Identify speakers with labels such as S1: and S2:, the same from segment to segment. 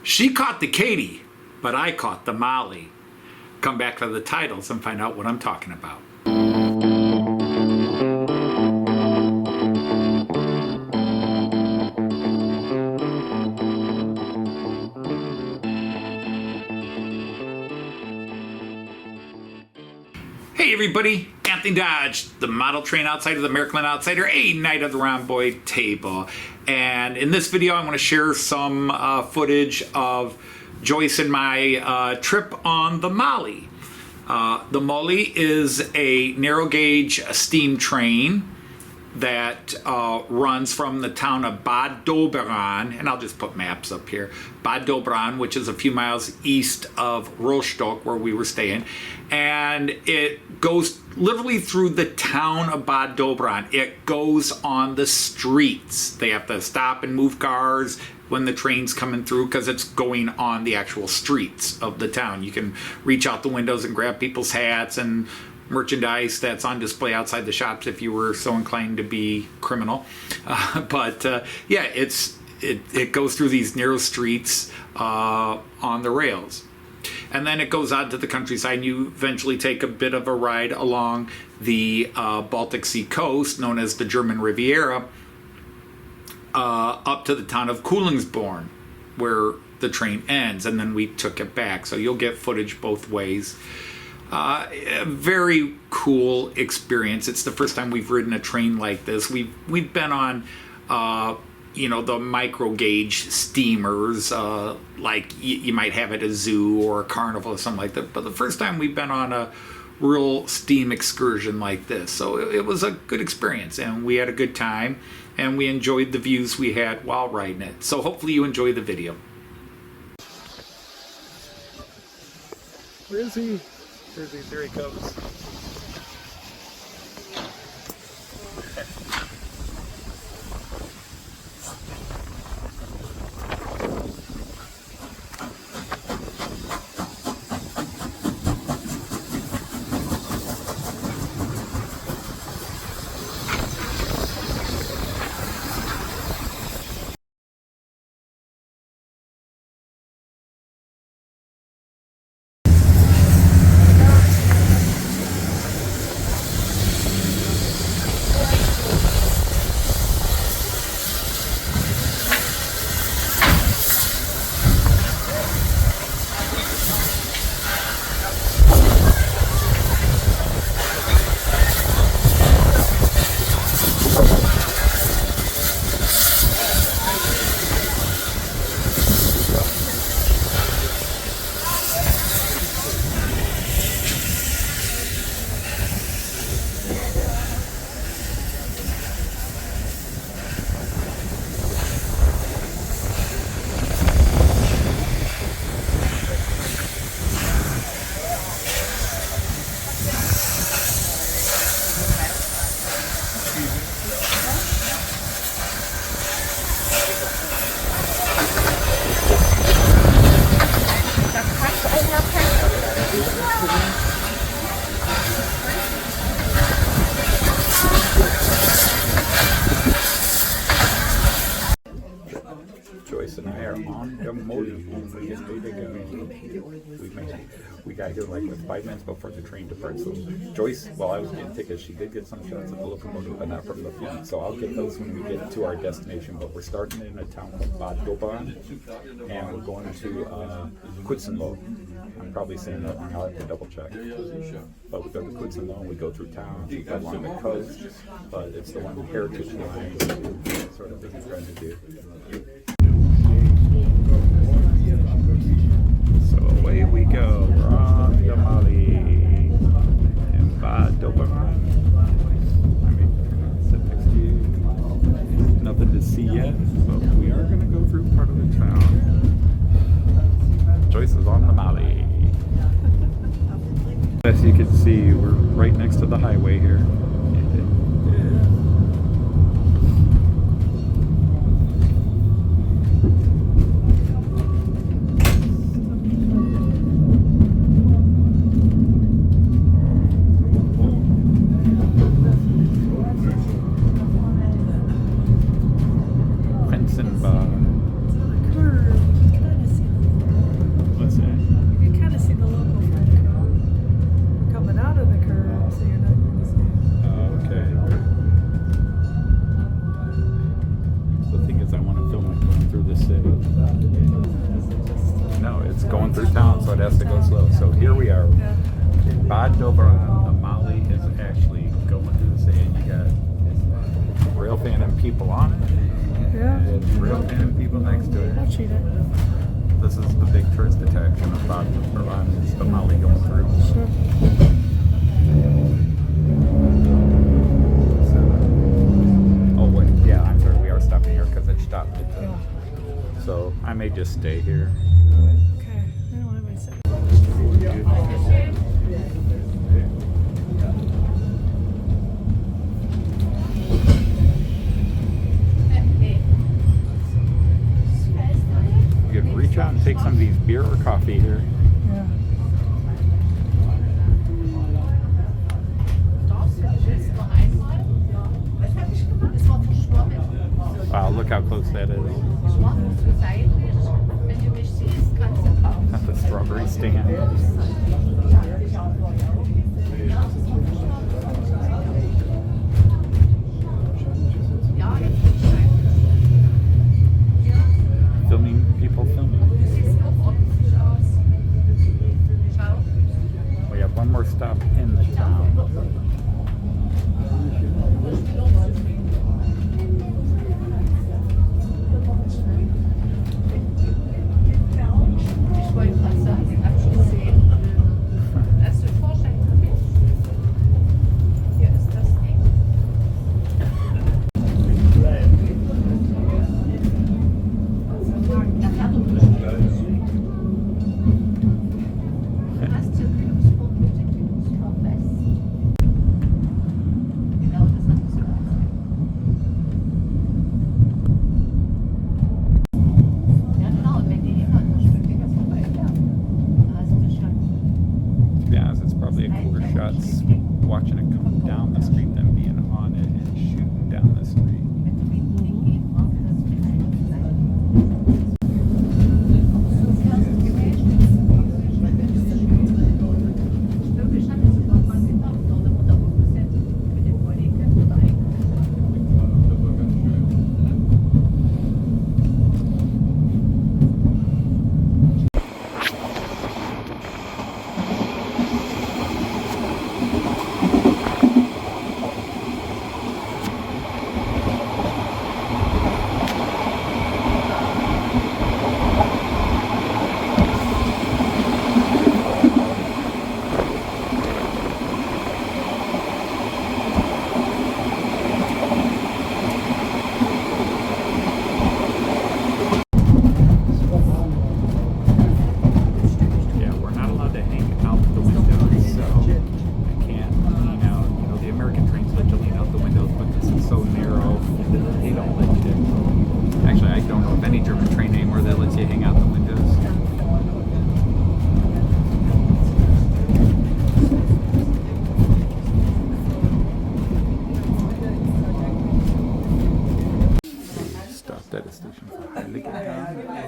S1: She caught the Katie, but I caught the Molly. Come back to the titles and find out what I'm talking about. Hey everybody, Anthony Dodge, the model train outsider, the American outsider, a Night of the Rhomboid table. And in this video, I'm going to share some footage of Joyce and my trip on the Molli. The Molli is a narrow gauge steam train that runs from the town of Bad Doberan, and I'll just put maps up here. Bad Doberan, which is a few miles east of Rostock, where we were staying, and it goes literally through the town of Bad Doberan. It goes on the streets. They have to stop and move cars when the train's coming through because it's going on the actual streets of the town. You can reach out the windows and grab people's hats and merchandise that's on display outside the shops if you were so inclined to be criminal. Yeah, it goes through these narrow streets on the rails. And then it goes out to the countryside, and you eventually take a bit of a ride along the Baltic Sea coast, known as the German Riviera, up to the town of Kühlungsborn, where the train ends, and then we took it back. So you'll get footage both ways. A very cool experience. It's the first time we've ridden a train like this. We've been on the micro gauge steamers like you might have at a zoo or a carnival or something like that, but the first time we've been on a real steam excursion like this. So it was a good experience, and we had a good time, and we enjoyed the views we had while riding it. So hopefully you enjoy the video. Where is he? There he comes. Joyce and I are on the Molli. We got here like 5 minutes before the train departs. So Joyce, while I was getting tickets, she did get some shots of the locomotive, but not from the front. So I'll get those when we get to our destination. But we're starting in a town called Bad Doberan, and we're going to Kühlungsborn. I'm probably saying that wrong. I'll have to double check. But we go to Kühlungsborn, we go through town, we go along the coast, but it's the one heritage line sort of thing we're trying to do. So away we go. We're on the Molli in Bad Doberan. I mean, sit next to you. Nothing to see yet, but we are going to go through part of the town. Joyce is on the Molli. As you can see, we're right next to the highway here. going through town, so it has to go slow. So here we are. Bad Doberan. The Molli is actually going through the sand. You got rail fan and people on it.
S2: Yeah.
S1: And rail fan and people next to it.
S2: Watching it.
S1: This is the big tourist attraction of Bad Doberan. It's the Molli going through.
S2: Sure.
S1: Oh wait, yeah, I'm sorry. We are stopping here because it stopped it. So I may just stay here.
S2: Okay. I don't want to say.
S1: You could reach out and take some of these beer or coffee here.
S2: Yeah.
S1: Wow, look how close that is. That's the strawberry stand. People filming. We have one more stop in the town. Watching it come down the street than being on it and shooting down the street.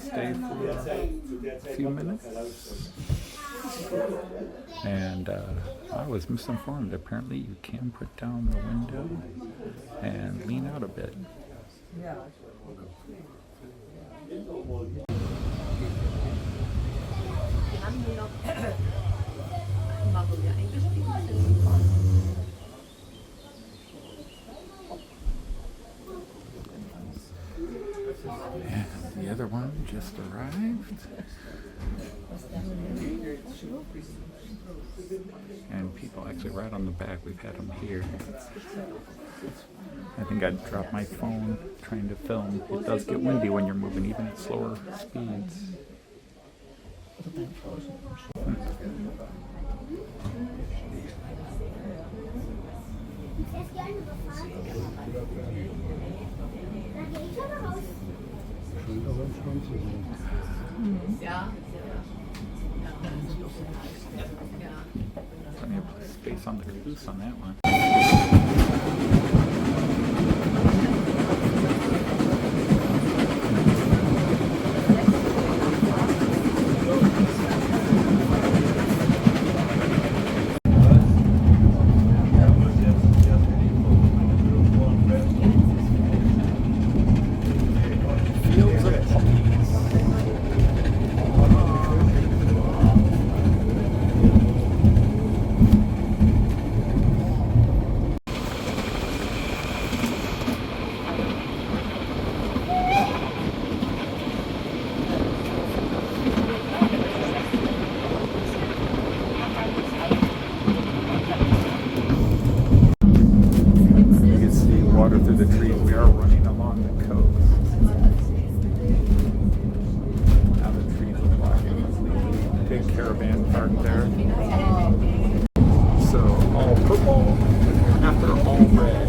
S1: Stay for a few minutes, and I was misinformed. Apparently you can put down the window and lean out a bit. And the other one just arrived. And people actually right on the back, we've had them here. I think I dropped my phone trying to film. It does get windy when you're moving, even at slower speeds. Plenty of space on the caboose on that one. big caravan park there. So all purple after all red.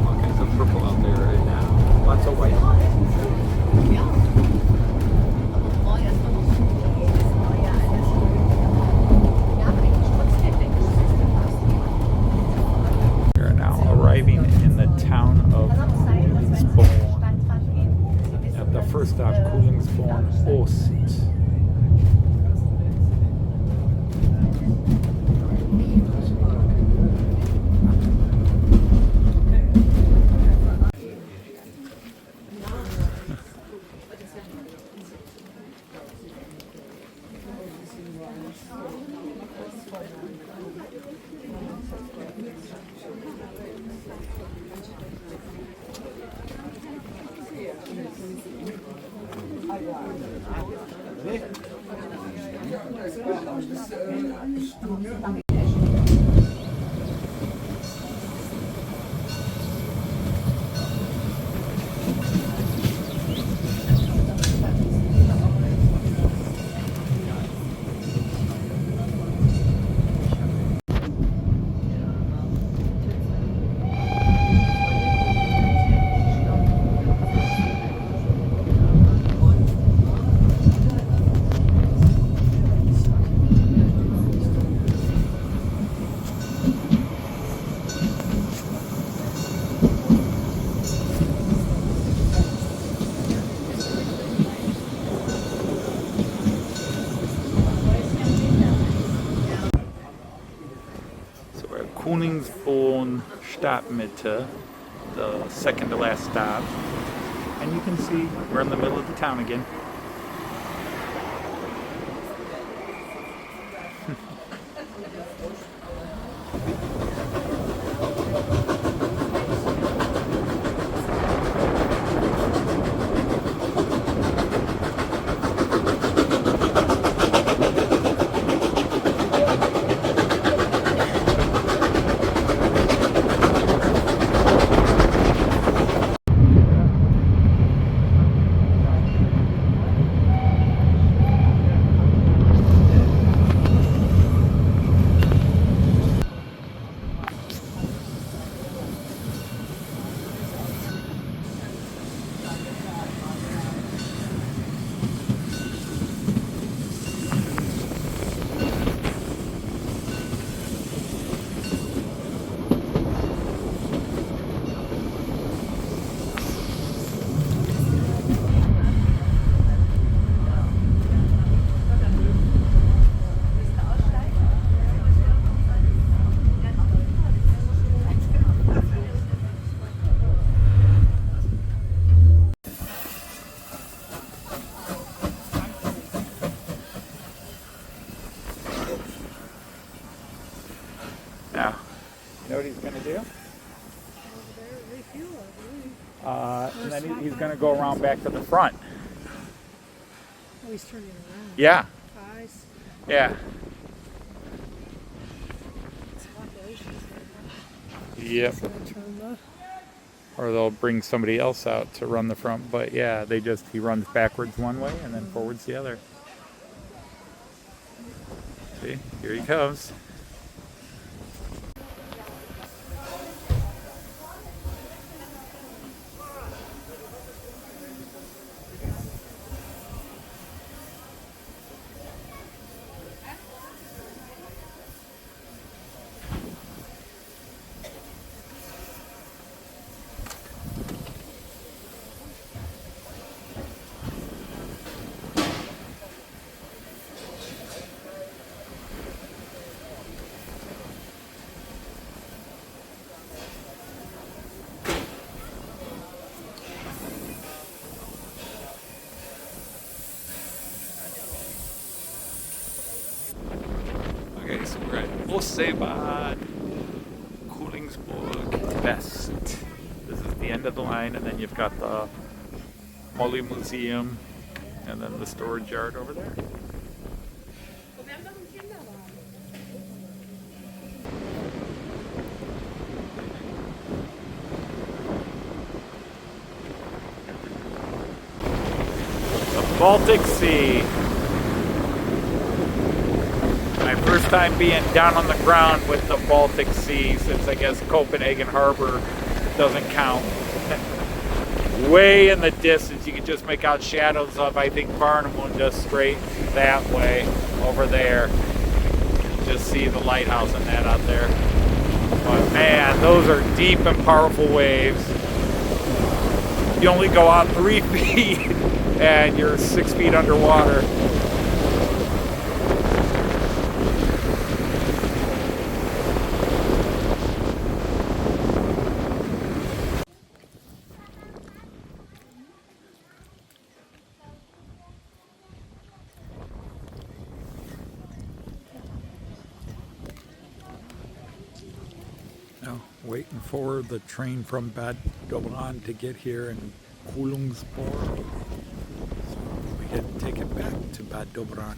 S1: All kinds of purple out there right now. Lots of white. We are now arriving in the town of Kühlungsborn. At the first stop, Kühlungsborn Ost. Kühlungsborn Stadtmitte, the second to last stop. And you can see we're in the middle of the town again. Now, you know what he's going to do? And then he's going to go around back to the front.
S2: Oh, he's turning around.
S1: Yeah.
S2: Eyes.
S1: Yeah. Yep. Or they'll bring somebody else out to run the front. But yeah, he runs backwards one way and then forwards the other. See, here he comes. Okay, so we're at Ostsee, Kühlungsborn West. This is the end of the line, and then you've got the Molli Museum, and then the storage yard over there. The Baltic Sea. My first time being down on the ground with the Baltic Sea, since I guess Copenhagen Harbor doesn't count. Way in the distance, you can just make out shadows of, I think, Barnum just straight that way over there. Just see the lighthouse and that out there. But man, those are deep and powerful waves. You only go out 3 feet and you're 6 feet underwater. Waiting for the train from Bad Doberan to get here in Kühlungsborn. So we can take it back to Bad Doberan.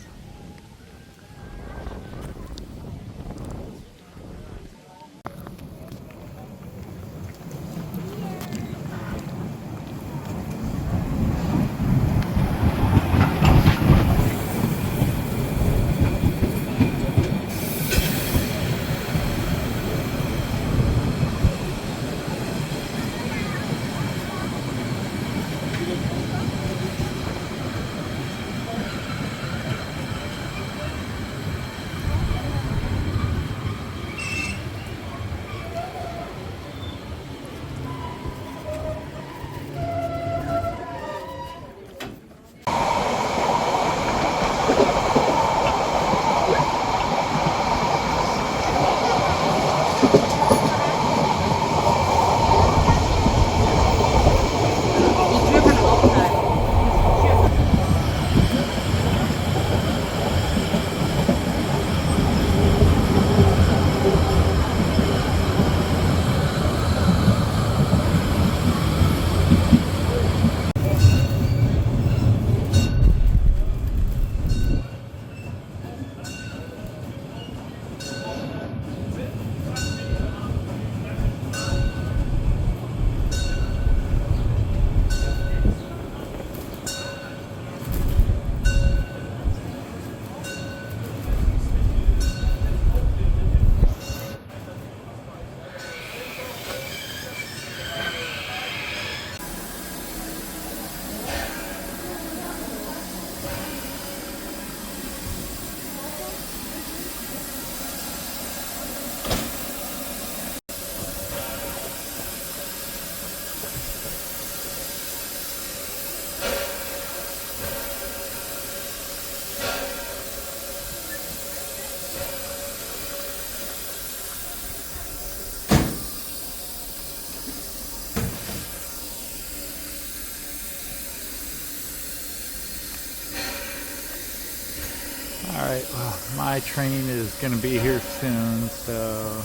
S1: Alright, well, my train is going to be here soon, so...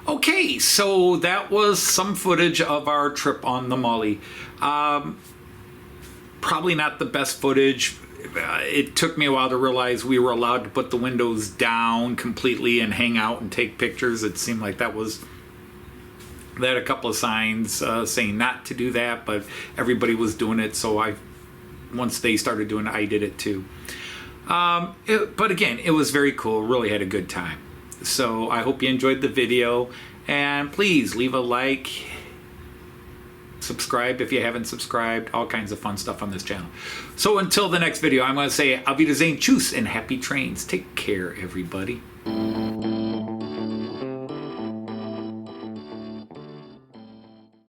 S1: Okay, so that was some footage of our trip on the Molli. Probably not the best footage. It took me a while to realize we were allowed to put the windows down completely and hang out and take pictures. It seemed like that was... They had a couple of signs saying not to do that, but everybody was doing it, so once they started doing it, I did it too. But again, it was very cool. Really had a good time. So I hope you enjoyed the video, and please leave a like, subscribe if you haven't subscribed, all kinds of fun stuff on this channel. So until the next video, I'm going to say Auf Wiedersehen, tschüss, and happy trains. Take care, everybody.